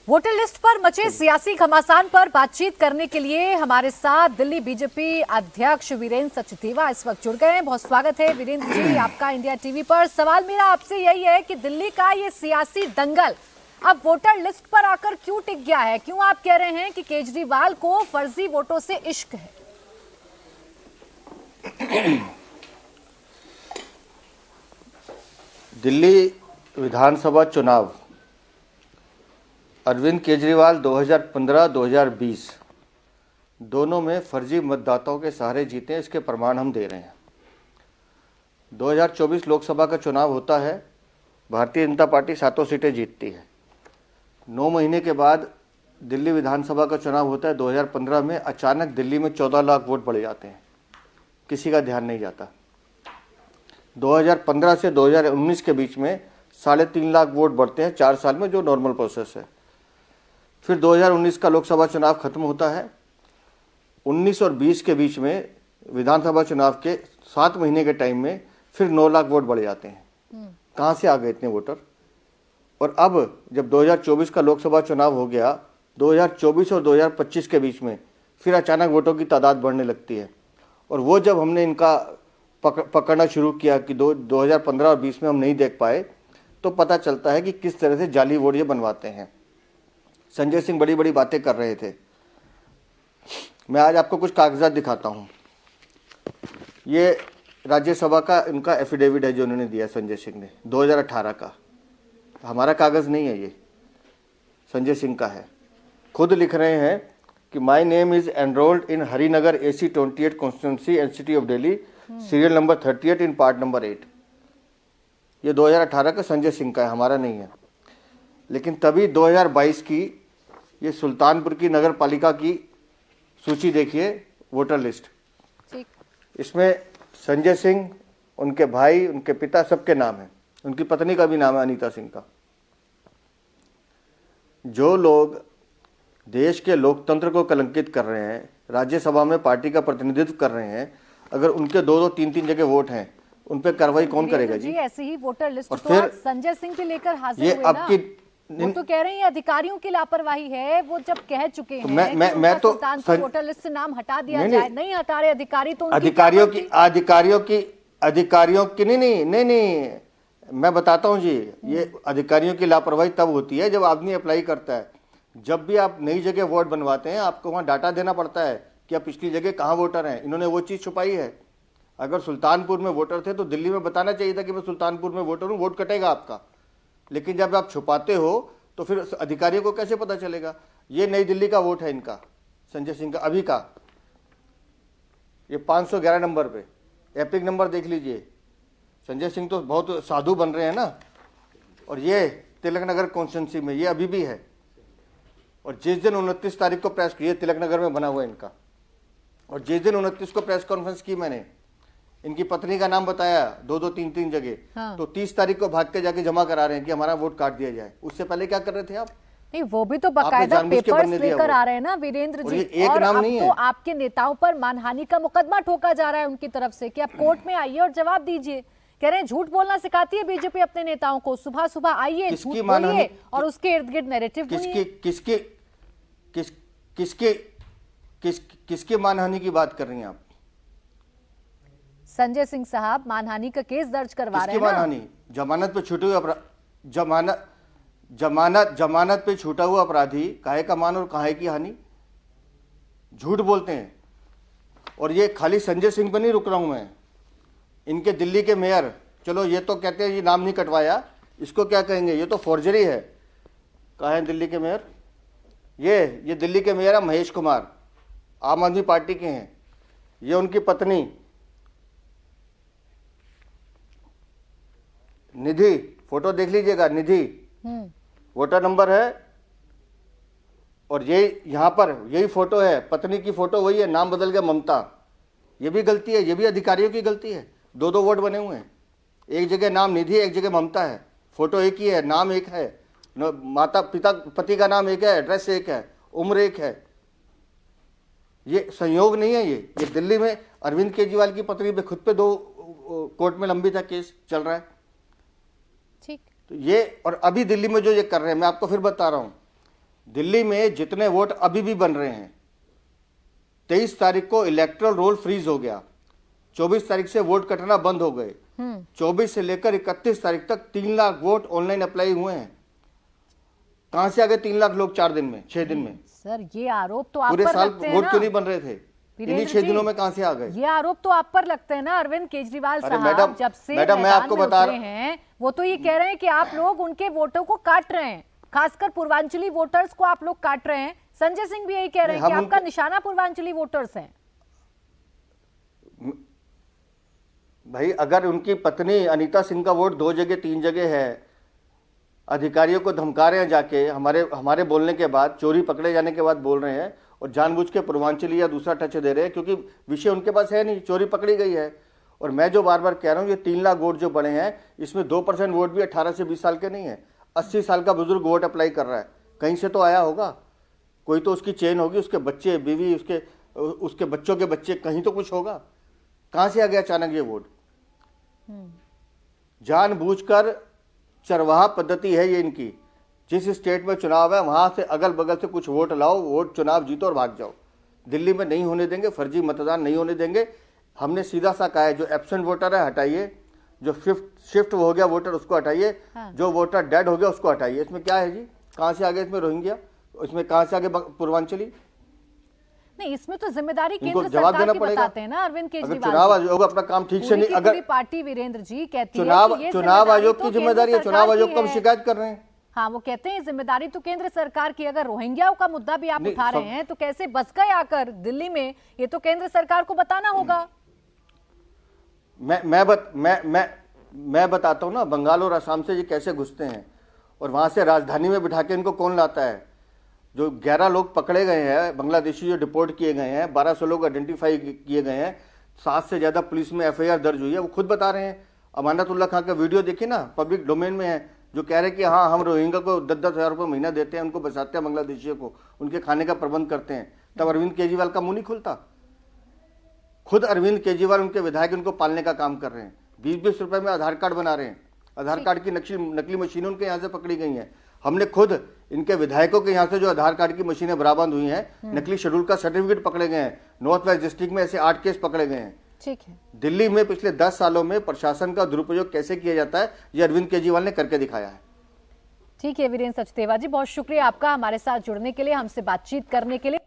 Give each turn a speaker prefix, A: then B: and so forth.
A: Voter list पर मचे सियासी घमासान पर बातचीत करने के लिए हमारे साथ दिल्ली बीजेपी अध्यक्ष वीरेंद्र सचदेवा इस वक्त जुड़ गए हैं। बहुत स्वागत है वीरेंद्र जी आपका इंडिया टीवी पर। सवाल मेरा आपसे यही है कि दिल्ली का ये सियासी दंगल अब वोटर लिस्ट पर आकर क्यों टिक गया है? क्यों आप कह रहे हैं कि केजरीवाल को फर्जी वोटों से इश्क है?
B: दिल्ली विधानसभा चुनाव अरविंद केजरीवाल 2015-2020 दोनों में फर्जी मतदाताओं के सहारे जीते, इसके प्रमाण हम दे रहे हैं। 2024 लोकसभा का चुनाव होता है, भारतीय जनता पार्टी 7 सीटें जीतती है। 9 महीने के बाद दिल्ली विधानसभा का चुनाव होता है 2015 में। अचानक दिल्ली में 14 लाख वोट बढ़ जाते हैं, किसी का ध्यान नहीं जाता। 2015 से 2019 के बीच में 3.5 लाख वोट बढ़ते हैं 4 साल में, जो नॉर्मल प्रोसेस है। फिर 2019 का लोकसभा चुनाव खत्म होता है। 19 और 20 के बीच में विधानसभा चुनाव के 7 महीने के टाइम में फिर 9 लाख वोट बढ़ जाते हैं। कहाँ से आ गए इतने वोटर? और अब जब 2024 का लोकसभा चुनाव हो गया, 2024 और 2025 के बीच में फिर अचानक वोटों की तादाद बढ़ने लगती है। और वो जब हमने इनका पकड़ना शुरू किया कि 2015 और 20 में हम नहीं देख पाए, तो पता चलता है कि किस तरह से जाली वोट ये बनवाते हैं। संजय सिंह बड़ी बड़ी बातें कर रहे थे। मैं आज आपको कुछ कागजात दिखाता हूँ। ये राज्यसभा का इनका एफिडेविट है जो उन्होंने दिया संजय सिंह ने 2018 का। हमारा कागज़ नहीं है, ये संजय सिंह का है। खुद लिख रहे हैं कि my name is enrolled in Harinagar AC 28 constituency and city of Delhi, serial number 38 in part number 8। ये 2018 का संजय सिंह का है, हमारा नहीं है। लेकिन तभी 2022 की ये सुल्तानपुर की नगर पालिका की सूची देखिए, वोटर लिस्ट।
A: ठीक।
B: इसमें संजय सिंह, उनके भाई, उनके पिता, सबके नाम हैं। उनकी पत्नी का भी नाम है अनीता सिंह का। जो लोग देश के लोकतंत्र को कलंकित कर रहे हैं, राज्यसभा में पार्टी का प्रतिनिधित्व कर रहे हैं, अगर उनके 2-2, 3-3 जगह वोट हैं, उन पे कार्रवाई कौन करेगा जी?
A: ऐसी ही वोटर लिस्ट
B: और
A: तो
B: फिर
A: संजय सिंह भी लेकर हाजिर
B: ये
A: हुए
B: अब
A: ना।
B: की
A: वो तो कह रहे हैं अधिकारियों की लापरवाही है। वो जब कह चुके हैं
B: मैं तो
A: सुल्तानपुर वोटर लिस्ट से नाम हटा दिया
B: नहीं,
A: जाए, नहीं हटा रहे अधिकारी, तो
B: अधिकारियों की नहीं, मैं बताता हूं जी। ये अधिकारियों की लापरवाही तब होती है जब आदमी अप्लाई करता है। जब भी आप नई जगह वोट बनवाते हैं, आपको वहां डाटा देना पड़ता है कि आप पिछली जगह कहाँ वोटर हैं। इन्होंने वो चीज़ छुपाई है। अगर सुल्तानपुर में वोटर थे तो दिल्ली में बताना चाहिए था कि मैं सुल्तानपुर में वोटर हूँ, वोट कटेगा आपका। लेकिन जब आप छुपाते हो तो फिर अधिकारियों को कैसे पता चलेगा? ये नई दिल्ली का वोट है इनका, संजय सिंह का अभी का। ये 511 नंबर पे एपिक नंबर देख लीजिए। संजय सिंह तो बहुत साधु बन रहे हैं ना। और ये तिलक नगर कॉन्स्टिट्यूंसी में ये अभी भी है। और जिस दिन 29 तारीख को प्रेस की, तिलक नगर में बना हुआ है इनका। और जिस दिन 29 को प्रेस कॉन्फ्रेंस की मैंने, इनकी पत्नी का नाम बताया 2-2, 3-3 जगह। हाँ। तो 30 तारीख को भाग के जाके जमा करा रहे हैं कि हमारा वोट काट दिया जाए। उससे पहले क्या कर रहे थे आप?
A: नहीं, वो भी तो बाकायदा पेपर्स लेकर आ रहे हैं ना वीरेंद्र जी।
B: एक
A: और
B: नाम
A: अब
B: नहीं
A: तो
B: है।
A: आपके नेताओं पर मानहानि का मुकदमा ठोका जा रहा है उनकी तरफ से कि आप कोर्ट में आइए और जवाब दीजिए। कह रहे हैं झूठ बोलना सिखाती है बीजेपी अपने नेताओं को। सुबह सुबह आइए, झूठ बोलिए और उसके इर्द गिर्द नैरेटिव बुनिए।
B: किसके मानहानि की बात कर रही हैं आप?
A: संजय सिंह साहब मानहानि का केस दर्ज करवा रहे हैं ना।
B: मानहानि? जमानत पे छूटे हुए जमानत पे छूटा हुआ अपराधी काहे का मान और काहे की हानि? झूठ बोलते हैं। और ये खाली संजय सिंह पे नहीं रुक रहा हूं मैं। इनके दिल्ली के मेयर, चलो ये तो कहते हैं ये नाम नहीं कटवाया, इसको क्या कहेंगे? ये तो फॉर्जरी है। कहाँ है दिल्ली के मेयर? ये दिल्ली के मेयर है महेश कुमार, आम आदमी पार्टी के हैं। ये उनकी पत्नी निधि, फोटो देख लीजिएगा, निधि वोटर नंबर है। और ये यहाँ पर यही फोटो है, पत्नी की फोटो वही है, नाम बदल गया ममता। ये भी गलती है, ये भी अधिकारियों की गलती है। 2-2 वोट बने हुए हैं, एक जगह नाम निधि, एक जगह ममता है। फोटो एक ही है, नाम एक है, माता पिता पति का नाम एक है, एड्रेस एक है, उम्र एक है। ये संयोग नहीं है। ये दिल्ली में अरविंद केजरीवाल की पत्नी पे खुद पे 2 कोर्ट में लंबित है, केस चल रहा है।
A: ठीक।
B: तो ये और अभी दिल्ली में जो ये कर रहे हैं, मैं आपको फिर बता रहा हूं, दिल्ली में जितने वोट अभी भी बन रहे हैं, 23 तारीख को इलेक्टोरल रोल फ्रीज हो गया, 24 तारीख से वोट कटना बंद हो गए, 24 से लेकर 31 तारीख तक 3 लाख वोट ऑनलाइन अप्लाई हुए हैं। कहां से आ गए 3 लाख लोग 4 दिन में, 6 दिन में?
A: सर ये आरोप तो आप
B: पूरे
A: पर
B: साल
A: लगते हैं
B: वोट
A: ना।
B: क्यों नहीं बन रहे थे? इन्हीं 6 दिनों में कहां से आ गए?
A: ये आरोप तो आप पर लगते हैं ना अरविंद केजरीवाल
B: अरे
A: साहब।
B: मैडम,
A: जब से
B: मैडम, मैं
A: मैदान
B: आपको
A: में
B: बता
A: उतरे हैं वो तो ये कह रहे हैं कि आप लोग उनके वोटों को काट रहे हैं, खासकर पूर्वांचली वोटर्स को आप लोग काट रहे हैं। संजय सिंह भी यही कह रहे हैं कि आपका निशाना पूर्वांचली वोटर्स हैं।
B: भाई अगर उनकी पत्नी अनीता सिंह का वोट 2 जगह 3 जगह है, अधिकारियों को धमका रहे हैं जाके, हमारे बोलने के बाद, चोरी पकड़े जाने के बाद बोल रहे हैं, और जानबूझ के पूर्वांचली या दूसरा टच दे रहे हैं, क्योंकि विषय उनके पास है नहीं, चोरी पकड़ी गई है। और मैं जो बार बार कह रहा हूँ, ये 3 लाख वोट जो बने हैं, इसमें 2% वोट भी 18 से 20 साल के नहीं है। 80 साल का बुजुर्ग वोट अप्लाई कर रहा है, कहीं से तो आया होगा, कोई तो उसकी चेन होगी, उसके बच्चे, बीवी, उसके बच्चों के बच्चे, कहीं तो कुछ होगा। कहाँ से आ गया अचानक ये वोट? जानबूझकर चरवाहा पद्धति है ये इनकी। जिस स्टेट में चुनाव है वहां से अगल बगल से कुछ वोट लाओ, वोट चुनाव जीतो और भाग जाओ। दिल्ली में नहीं होने देंगे, फर्जी मतदान नहीं होने देंगे। हमने सीधा सा कहा है, जो एब्सेंट वोटर है हटाइए, जो शिफ्ट हो गया वोटर उसको हटाइए,
A: हाँ।
B: जो वोटर डेड हो गया उसको हटाइए। इसमें क्या है जी? कहां से आ गए इसमें रोहिंग्या? इसमें कहां से आगे पूर्वांचली?
A: नहीं, इसमें तो जिम्मेदारी
B: इनको
A: केंद्र
B: जवाब
A: सरकार
B: देना
A: की
B: पड़ेगा।
A: बताते हैं ना अरविंद
B: अगर
A: केजरीवाल
B: चुनाव
A: जी।
B: आयोग अपना काम ठीक से
A: पूरी
B: नहीं,
A: की
B: अगर
A: पूरी पार्टी वीरेंद्र जी कहती है
B: चुनाव
A: कि ये
B: चुनाव
A: जिम्मेदारी
B: आयोग
A: तो
B: की
A: केंद्र
B: जिम्मेदारी है,
A: सरकार
B: चुनाव आयोग
A: की
B: को हम
A: है।
B: शिकायत कर रहे हैं।
A: हाँ, वो कहते हैं जिम्मेदारी तो केंद्र सरकार की। अगर रोहिंग्याओं का मुद्दा भी आप
B: नहीं,
A: उठा रहे हैं तो कैसे बस गए आकर दिल्ली में? ये तो केंद्र सरकार को बताना होगा।
B: मैं बताता हूँ ना, बंगाल और असम से ये कैसे घुसते हैं और वहां से राजधानी में बिठा के इनको कौन लाता है। जो 11 लोग पकड़े गए हैं बांग्लादेशी, जो डिपोर्ट किए गए हैं, 1200 लोग आइडेंटिफाई किए गए हैं, 7 से ज्यादा पुलिस में FIR दर्ज हुई है, वो खुद बता रहे हैं। अमानतुल्लाह खान का वीडियो देखिए ना, पब्लिक डोमेन में है, जो कह रहे हैं कि हाँ हम रोहिंग्या को 10-10 हज़ार रुपये महीना देते हैं, उनको बचाते हैं, बांग्लादेशियों को उनके खाने का प्रबंध करते हैं। तब अरविंद केजरीवाल का मुंह नहीं खुलता। खुद अरविंद केजरीवाल, उनके विधायक उनको पालने का काम कर रहे हैं। 20-20 रुपए में आधार कार्ड बना रहे हैं। आधार कार्ड की नकली मशीनें उनके यहाँ से पकड़ी गई हैं। हमने खुद इनके विधायकों के यहाँ से जो आधार कार्ड की मशीनें बरामद हुई हैं, नकली शेड्यूल का सर्टिफिकेट पकड़े गए हैं। नॉर्थ वेस्ट डिस्ट्रिक्ट में ऐसे 8 केस पकड़े गए हैं।
A: ठीक है।
B: दिल्ली में पिछले 10 सालों में प्रशासन का दुरुपयोग कैसे किया जाता है, ये अरविंद केजरीवाल ने करके दिखाया है।
A: ठीक है वीरेंद्र सचदेवा जी, बहुत शुक्रिया आपका हमारे साथ जुड़ने के लिए, हमसे बातचीत करने के लिए।